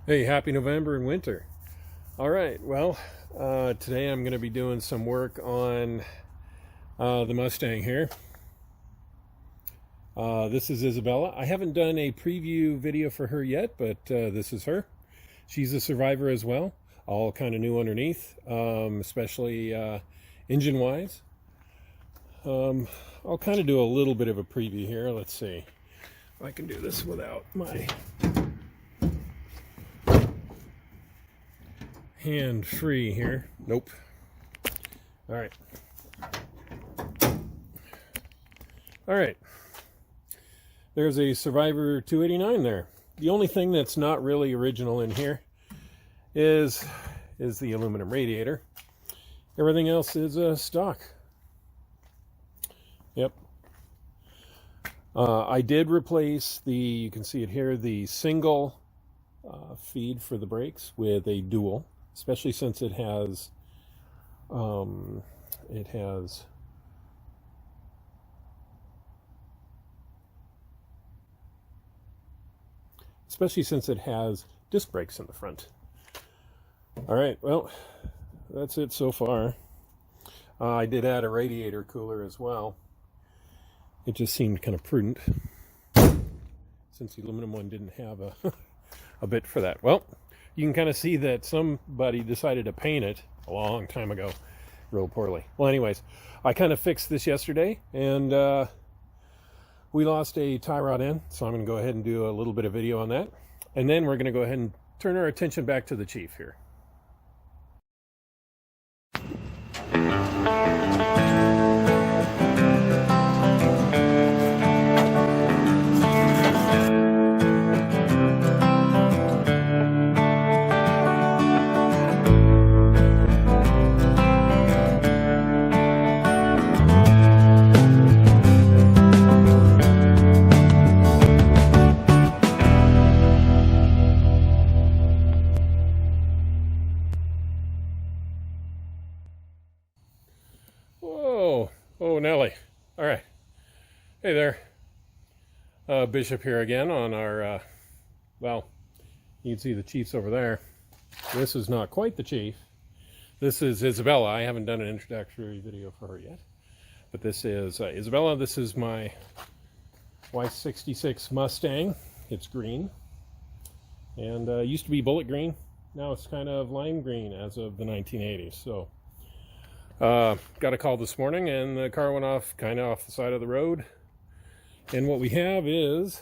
Hey, happy November and winter. All right, well, today I'm going to be doing some work on the Mustang here. This is Isabella. I haven't done a preview video for her yet, but this is her. She's a survivor as well, all kind of new underneath, especially engine-wise. I'll kind of do a little bit of a preview here. Let's see if I can do this without my hand free here. Nope. All right. All right. There's a Survivor 289 there. The only thing that's not really original in here is the aluminum radiator. Everything else is stock. Yep. I did replace you can see it here, the single feed for the brakes with a dual. Especially since it has disc brakes in the front. All right, well, that's it so far. I did add a radiator cooler as well. It just seemed kind of prudent since the aluminum one didn't have a bit for that. Well, you can kind of see that somebody decided to paint it a long time ago real poorly. Well, anyways, I kind of fixed this yesterday, and we lost a tie rod end, so I'm going to go ahead and do a little bit of video on that. And then we're going to go ahead and turn our attention back to the Chief here. Whoa, oh Nelly. All right. Hey there. Bishop here again on our, well, you can see the Chief's over there. This is not quite the Chief. This is Isabella. I haven't done an introductory video for her yet. But this is Isabella. This is my Y66 Mustang. It's green. And used to be bullet green. Now it's kind of lime green as of the 1980s. So got a call this morning and the car went off kind of off the side of the road. And what we have is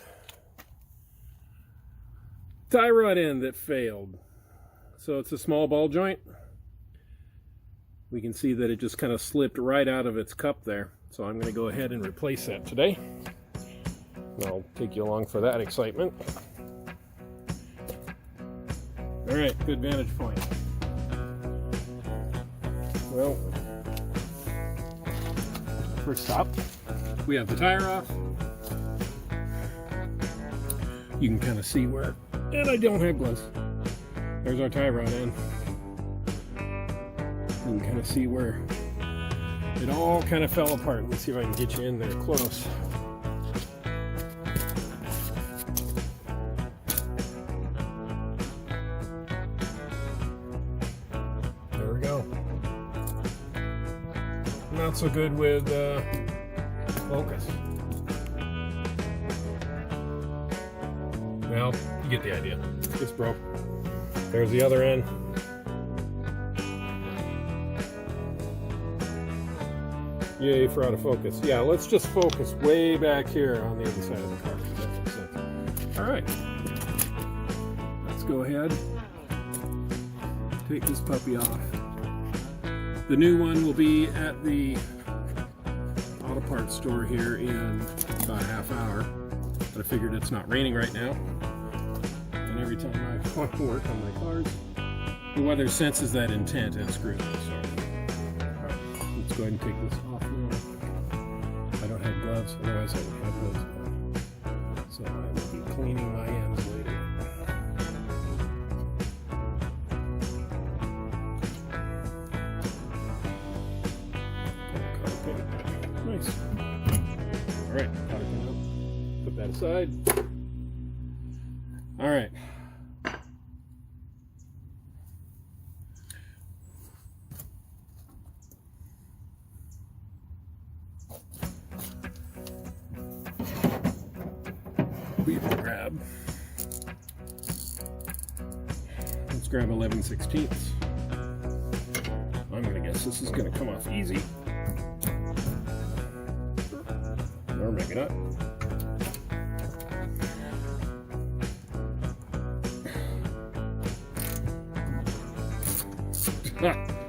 tie rod end that failed. So it's a small ball joint. We can see that it just kind of slipped right out of its cup there. So I'm going to go ahead and replace that today. And I'll take you along for that excitement. All right, good vantage point. Well, first stop, we have the tire off. You can kind of see where, and I don't have gloves. There's our tie rod end. You can kind of see where it all kind of fell apart. Let's see if I can get you in there close. There we go. Not so good with focus. Well, you get the idea. It's broke. There's the other end. Yay for out of focus. Yeah, let's just focus way back here on the other side of the car. That makes sense. All right. Let's go ahead. Take this puppy off. The new one will be at the auto parts store here in about a half hour. But I figured it's not raining right now. And every time I want to work on my cars, the weather senses that intent and screws me. So, alright, let's go ahead and take this off now. I don't have gloves, otherwise I would have gloves on. So I will be cleaning my ends later. Nice. Alright, put that aside. All right. grab 11/16. I'm gonna guess this is gonna come off easy. Or maybe not.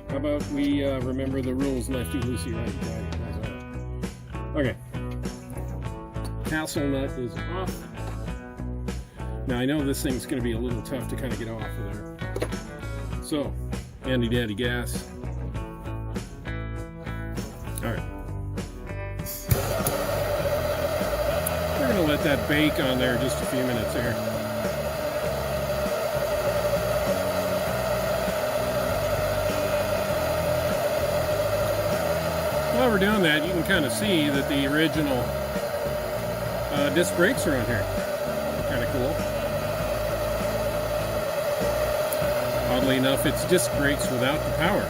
How about we remember the rules, lefty, loosey, righty, tighty. Okay. Tassel nut is off. Now I know this thing's going to be a little tough to kind of get off of there. So, handy dandy gas. Alright. We're going to let that bake on there just a few minutes here. While we're doing that, you can kind of see that the original disc brakes are on here. Kind of cool. Oddly enough, it's disc brakes without the power.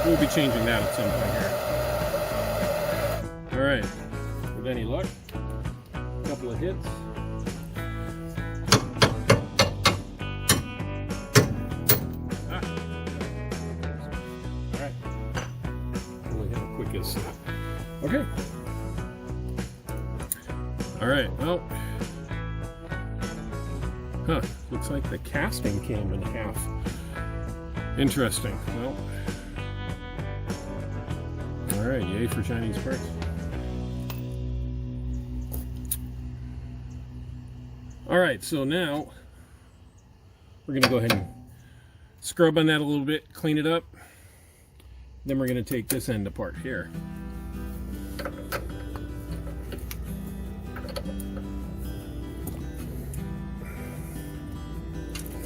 We'll be changing that at some point here. Alright, with any luck, a couple of hits. Alright, we'll hit the quickest. Okay. Alright, well, looks like the casting came in half. Interesting. Well, alright, yay for Chinese parts. Alright, so now we're going to go ahead and scrub on that a little bit, clean it up. Then we're going to take this end apart here.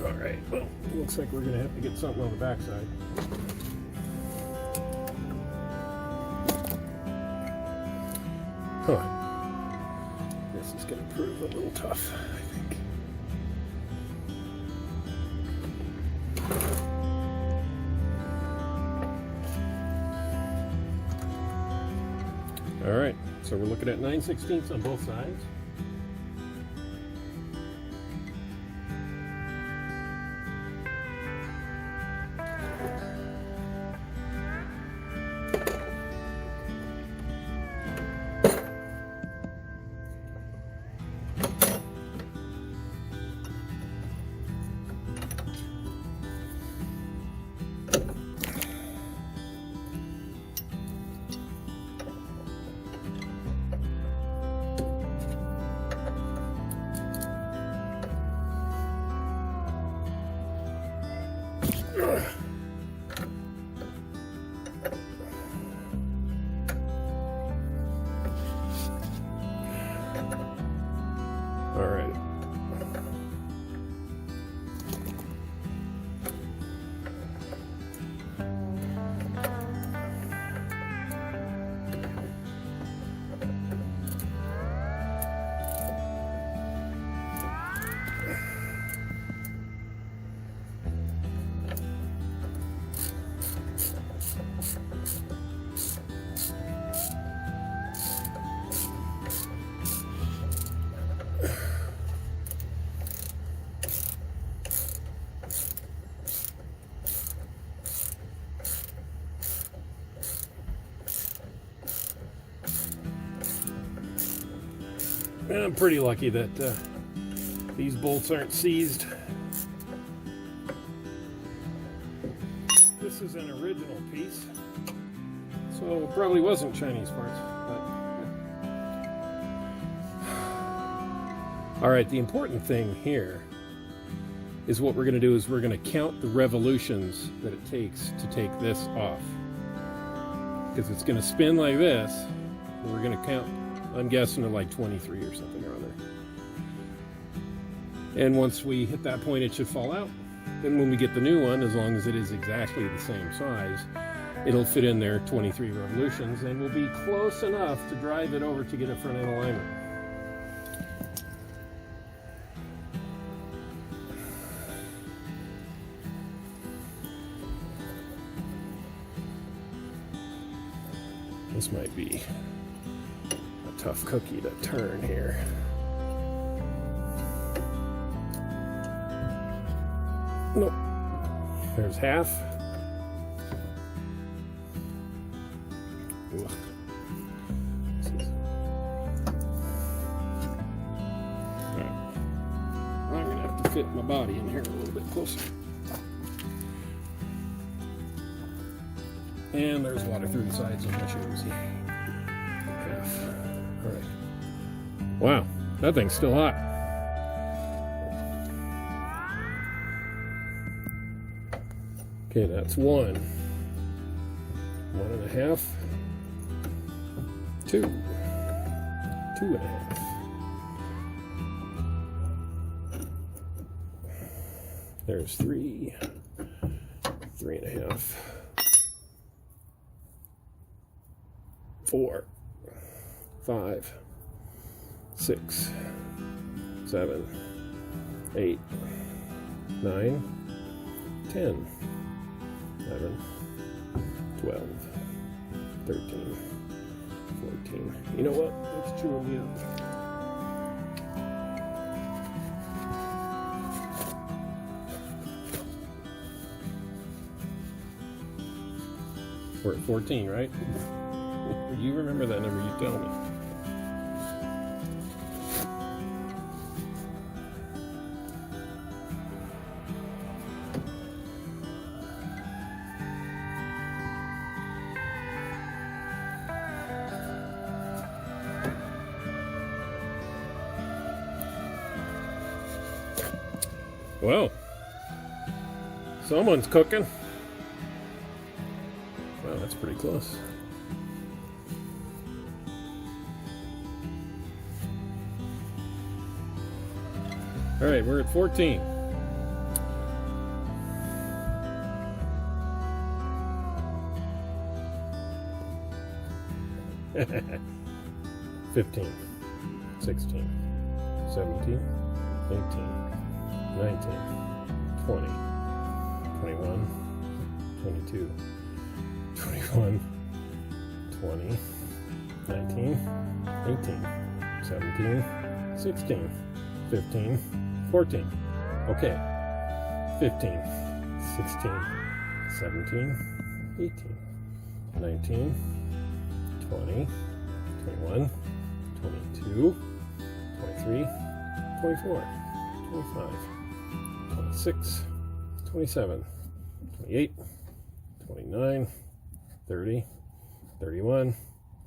Alright, well, looks like we're going to have to get something on the backside. This is going to prove a little tough, I think. Alright, so we're looking at 9/16 on both sides. All right. And I'm pretty lucky that these bolts aren't seized. This is an original piece, so it probably wasn't Chinese parts. But, yeah. All right, the important thing here is what we're going to do is we're going to count the revolutions that it takes to take this off. Because it's going to spin like this, and we're going to count, I'm guessing, to like 23 or something or other. And once we hit that point, it should fall out. Then when we get the new one, as long as it is exactly the same size, it'll fit in there 23 revolutions, and we'll be close enough to drive it over to get a front end alignment. This might be a tough cookie to turn here. Nope. There's half. Ugh. Alright. I'm going to have to fit my body in here a little bit closer. And there's water through the sides of my shoes. Half. Alright. Wow, that thing's still hot. Okay, that's 1. 1.5. 2. 2.5. There's 3. 3.5. 4. 5. 6. 7. 8. 9. 10. 11, 12, 13, 14. You know what? Let's chew them up. We're at 14, right? You remember that number, you tell me. Well, someone's cooking. Wow, that's pretty close. All right, we're at 14. $15, $16, $17, $18, $19, $20, $21, $22, $21, $20, $19, $18, $17, $16, $15, $14. Okay. 15, 16, 17, 18, 19, 20, 21, 22, 23, 24, 25, 26, 27, 28, 29, 30, 31,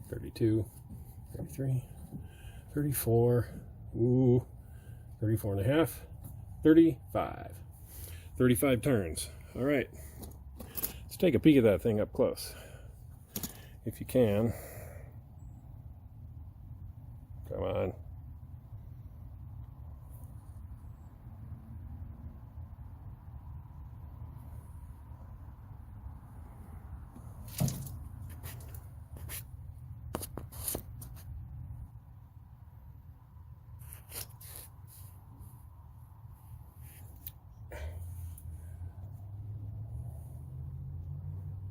32, 33, 34, 34 and a half, 35. 35 turns. All right. Let's take a peek at that thing up close. If you can. Come on.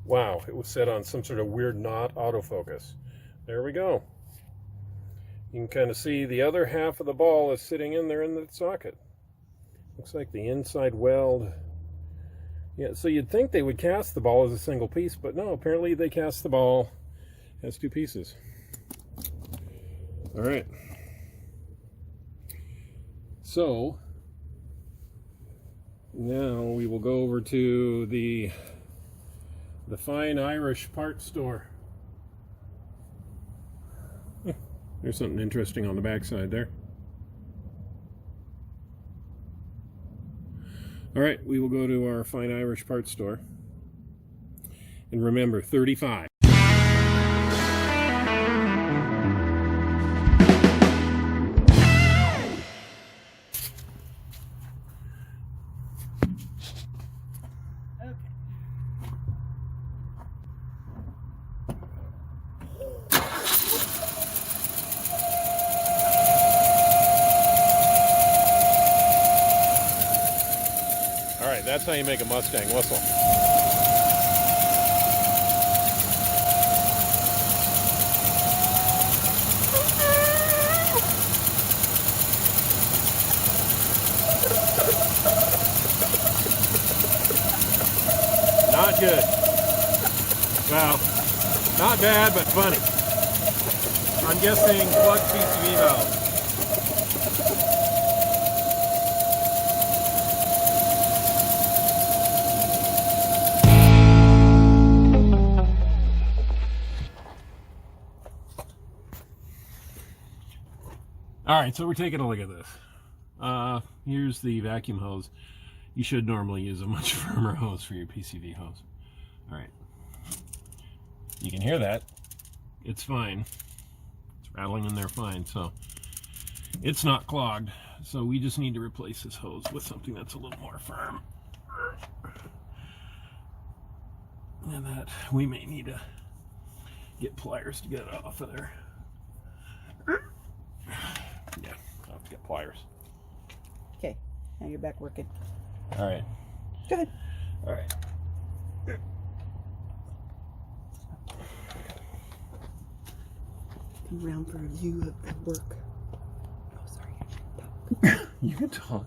Wow, it was set on some sort of weird not autofocus. There we go. You can kind of see the other half of the ball is sitting in there in the socket. Looks like the inside weld. Yeah, so you'd think they would cast the ball as a single piece, but no, apparently they cast the ball as two pieces. All right. So now we will go over to the Fine Irish Parts Store. There's something interesting on the backside there. All right, we will go to our Fine Irish Parts Store. And remember, 35. That's how you make a Mustang whistle. not good. Well, not bad, but funny. I'm guessing plugged PCV valve. Alright, so we're taking a look at this. Here's the vacuum hose. You should normally use a much firmer hose for your PCV hose. Alright. You can hear that. It's fine. It's rattling in there fine, so it's not clogged. So we just need to replace this hose with something that's a little more firm. And that we may need to get pliers to get it off of there. Yeah, I'll have to get pliers. Okay, now you're back working. All right. Go ahead. All right. Come around for a view of the work. Oh, sorry. You can talk.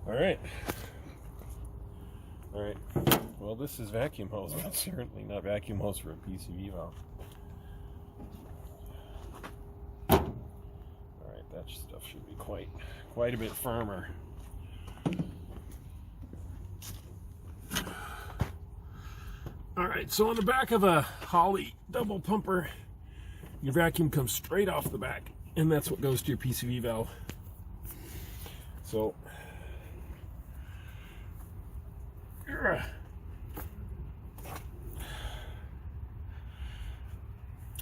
All right. All right. Well, this is vacuum hose, but certainly not vacuum hose for a PCV valve. All right, that stuff should be quite a bit firmer. All right, so on the back of a Holly double pumper, your vacuum comes straight off the back, and that's what goes to your PCV valve. So,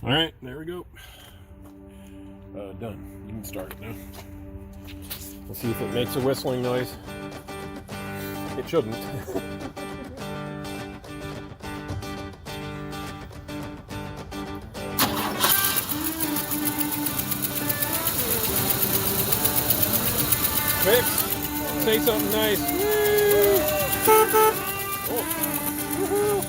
all right, there we go. Done. You can start it now. Let's see if it makes a whistling noise. It shouldn't. Fix. Say something nice. Oh. Woohoo.